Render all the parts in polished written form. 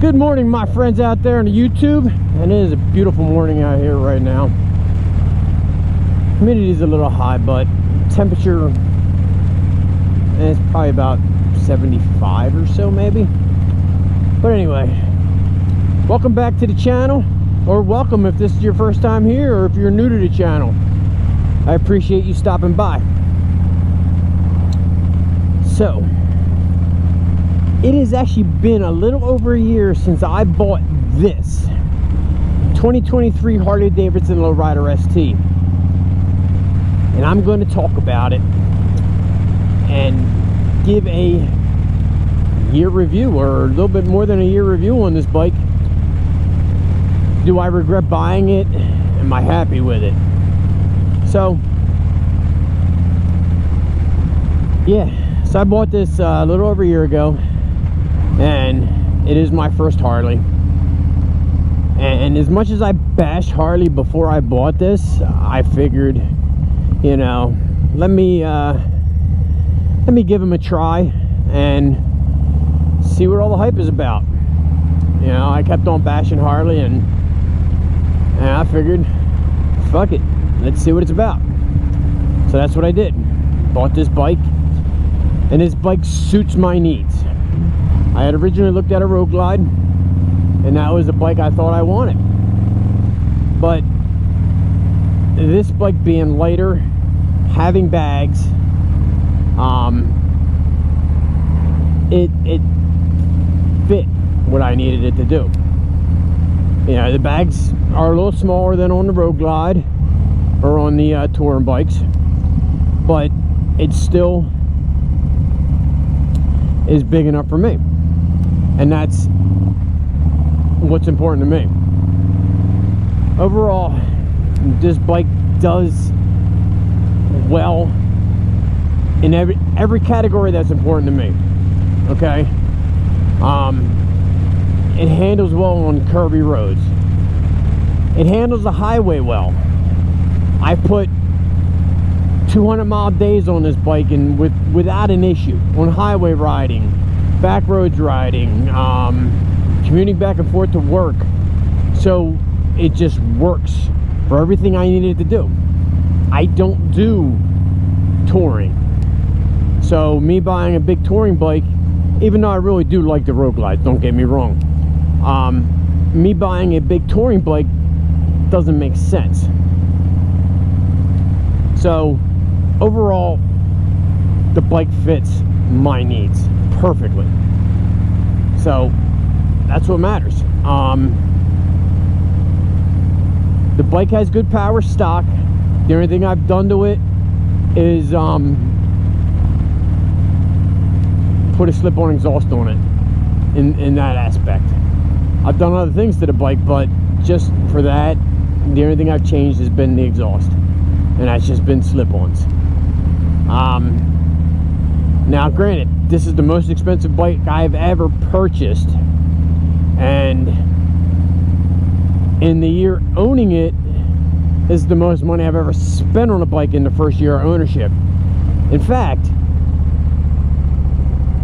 Good morning, my friends out there on the YouTube, and it is a beautiful morning out here right now. Humidity is a little high, but temperature is probably about 75 or so, maybe. But anyway, welcome back to the channel, or welcome if this is your first time here, or if you're new to the channel. I appreciate you stopping by. So, it has actually been a little over a year since I bought this 2023 Harley Davidson Lowrider ST. And I'm going to talk about it and give a year review, or a little bit more than a year review on this bike. Do I regret buying it? Am I happy with it? So, yeah, so I bought this a little over a year ago, and it is my first Harley. And as much as I bashed Harley before I bought this, I figured, you know, let me give him a try and see what all the hype is about. You know, I kept on bashing Harley, and I figured, fuck it, let's see what it's about. So that's what I did. Bought this bike, and this bike suits my needs. I had originally looked at a Road Glide, and that was the bike I thought I wanted. But this bike being lighter, having bags, it fit what I needed it to do. You know, the bags are a little smaller than on the Road Glide or on the touring bikes, but it still is big enough for me. And that's what's important to me. Overall, this bike does well in every category that's important to me. Okay? It handles well on curvy roads. It handles the highway well. I put 200-mile days on this bike and without an issue on highway riding, back roads riding, commuting back and forth to work. So it just works for everything I needed to do. I don't do touring, so me buying a big touring bike, even though I really do like the Road Glides, don't get me wrong, me buying a big touring bike doesn't make sense. So overall, the bike fits my needs perfectly. So that's what matters. The bike has good power stock. The only thing I've done to it is put a slip-on exhaust on it in that aspect. I've done other things to the bike, but just for that, the only thing I've changed has been the exhaust, and that's just been slip-ons. Now granted, this is the most expensive bike I've ever purchased, and in the year owning it, this is the most money I've ever spent on a bike in the first year of ownership. In fact,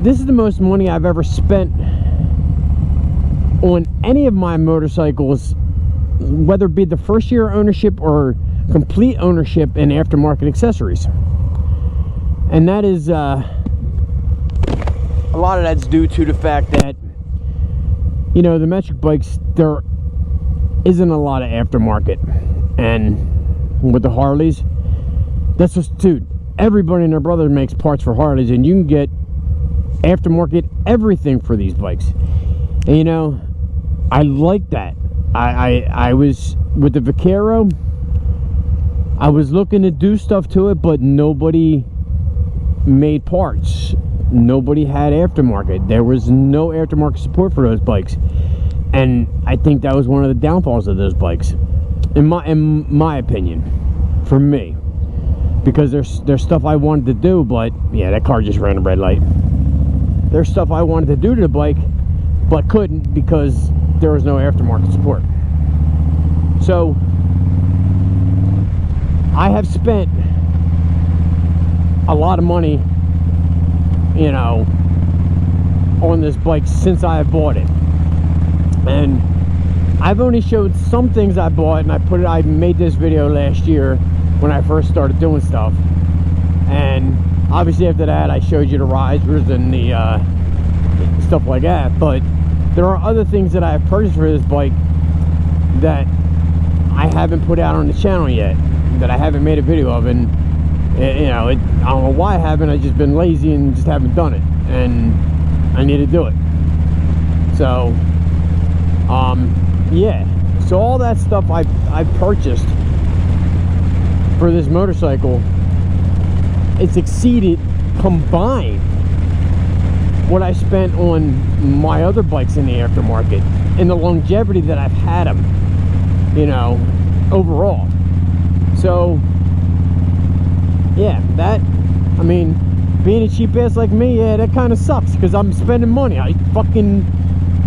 this is the most money I've ever spent on any of my motorcycles, whether it be the first year of ownership or complete ownership in aftermarket accessories. And that is a lot of that's due to the fact that, you know, the metric bikes, there isn't a lot of aftermarket. And with the Harleys, that's just, dude, everybody and their brother makes parts for Harleys, and you can get aftermarket everything for these bikes. And you know, I like that. I was with the Vaquero, I was looking to do stuff to it, but nobody made parts. Nobody had aftermarket. There was no aftermarket support for those bikes, and I think that was one of the downfalls of those bikes, in my opinion, for me, because there's stuff I wanted to do, but yeah, that car just ran a red light. There's stuff I wanted to do to the bike, but couldn't because there was no aftermarket support. So I have spent a lot of money, you know, on this bike since I bought it. And I've only showed some things I bought, and I made this video last year when I first started doing stuff. And obviously after that I showed you the risers and the stuff like that. But there are other things that I have purchased for this bike that I haven't put out on the channel yet, that I haven't made a video of. And you know, I don't know why I haven't. I've just been lazy and just haven't done it, and I need to do it. So yeah, so all that stuff I've purchased for this motorcycle, it's exceeded combined what I spent on my other bikes in the aftermarket, and the longevity that I've had them, you know, overall. So yeah, that, I mean, being a cheap ass like me, yeah, that kind of sucks, because I'm spending money. I fucking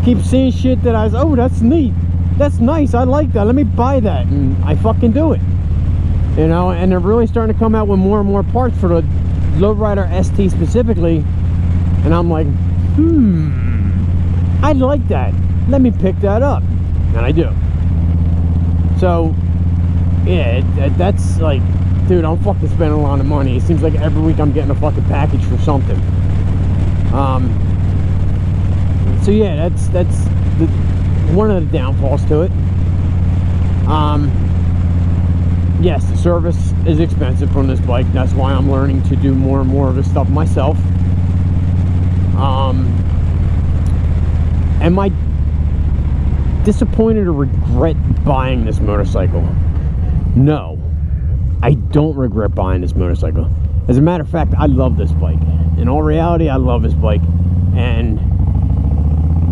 keep seeing shit that oh, that's neat, that's nice, I like that, let me buy that, and I fucking do it, you know. And they're really starting to come out with more and more parts for the Lowrider ST specifically, and I'm like, I like that, let me pick that up, and I do. So yeah, that's like, dude, I'm fucking spending a lot of money. It seems like every week I'm getting a fucking package for something. So yeah, that's one of the downfalls to it. Yes, the service is expensive from this bike. That's why I'm learning to do more and more of this stuff myself. Am I disappointed or regret buying this motorcycle? No, I don't regret buying this motorcycle. As a matter of fact, I love this bike. In all reality, I love this bike. And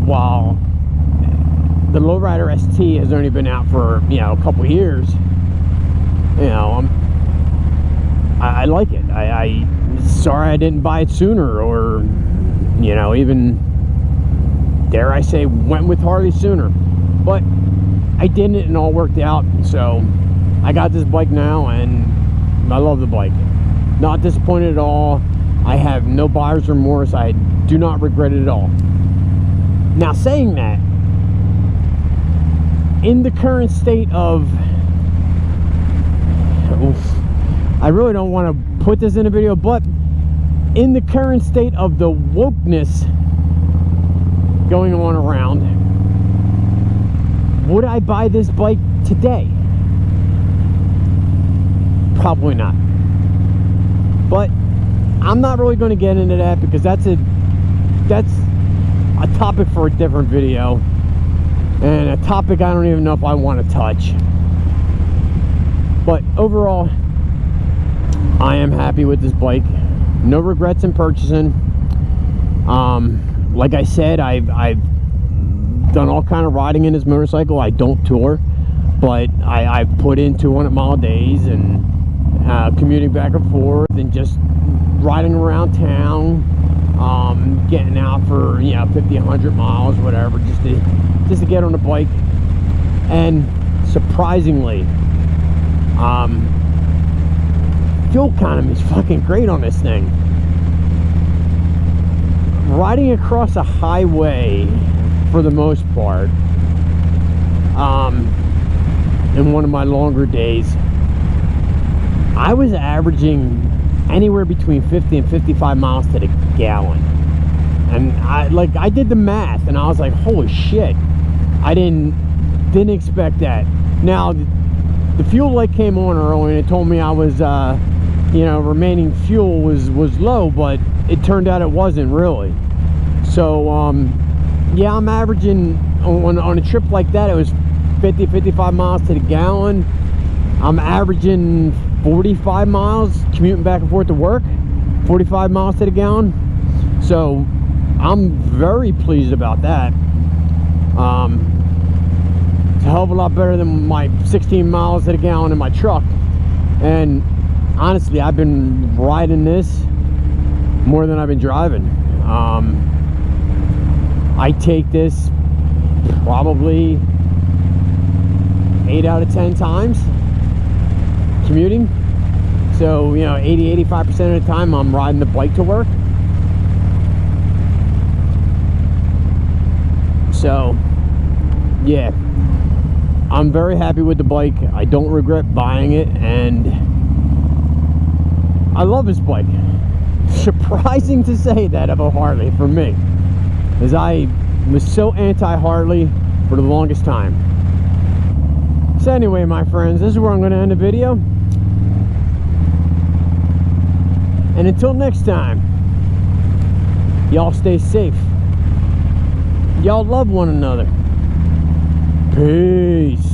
while the Lowrider ST has only been out for, you know, a couple years, you know, I like it. I'm sorry I didn't buy it sooner, or, you know, even, dare I say, went with Harley sooner. But I didn't, and it all worked out. So I got this bike now, and I love the bike. Not disappointed at all. I have no buyer's remorse. I do not regret it at all. Now, saying that, in the current state of, I really don't want to put this in a video, but in the current state of the wokeness going on around, would I buy this bike today? Probably not. But I'm not really going to get into that, because that's a topic for a different video, and a topic I don't even know if I want to touch. But overall, I am happy with this bike. No regrets in purchasing. Like I said, I've done all kind of riding in this motorcycle. I don't tour, but I've put in 200-mile days, and commuting back and forth, and just riding around town, getting out for, you know, 50, 100 miles, whatever, just to get on the bike. And surprisingly, fuel economy is fucking great on this thing. Riding across a highway, for the most part, in one of my longer days, I was averaging anywhere between 50 and 55 miles to the gallon. And I did the math, and I was like, holy shit, I didn't expect that. Now, the fuel light came on early, and it told me I was, you know, remaining fuel was low, but it turned out it wasn't really. So yeah, I'm averaging on a trip like that, it was 50, 55 miles to the gallon. I'm averaging 45 miles commuting back and forth to work, 45 miles to the gallon. So I'm very pleased about that. It's a hell of a lot better than my 16 miles to the gallon in my truck. And honestly, I've been riding this more than I've been driving. I take this probably 8 out of 10 times commuting. So, you know, 80-85% of the time I'm riding the bike to work. So yeah, I'm very happy with the bike. I don't regret buying it, and I love this bike. Surprising to say that of a Harley for me, as I was so anti-Harley for the longest time. So anyway, my friends, this is where I'm going to end the video. And until next time, y'all stay safe. Y'all love one another. Peace.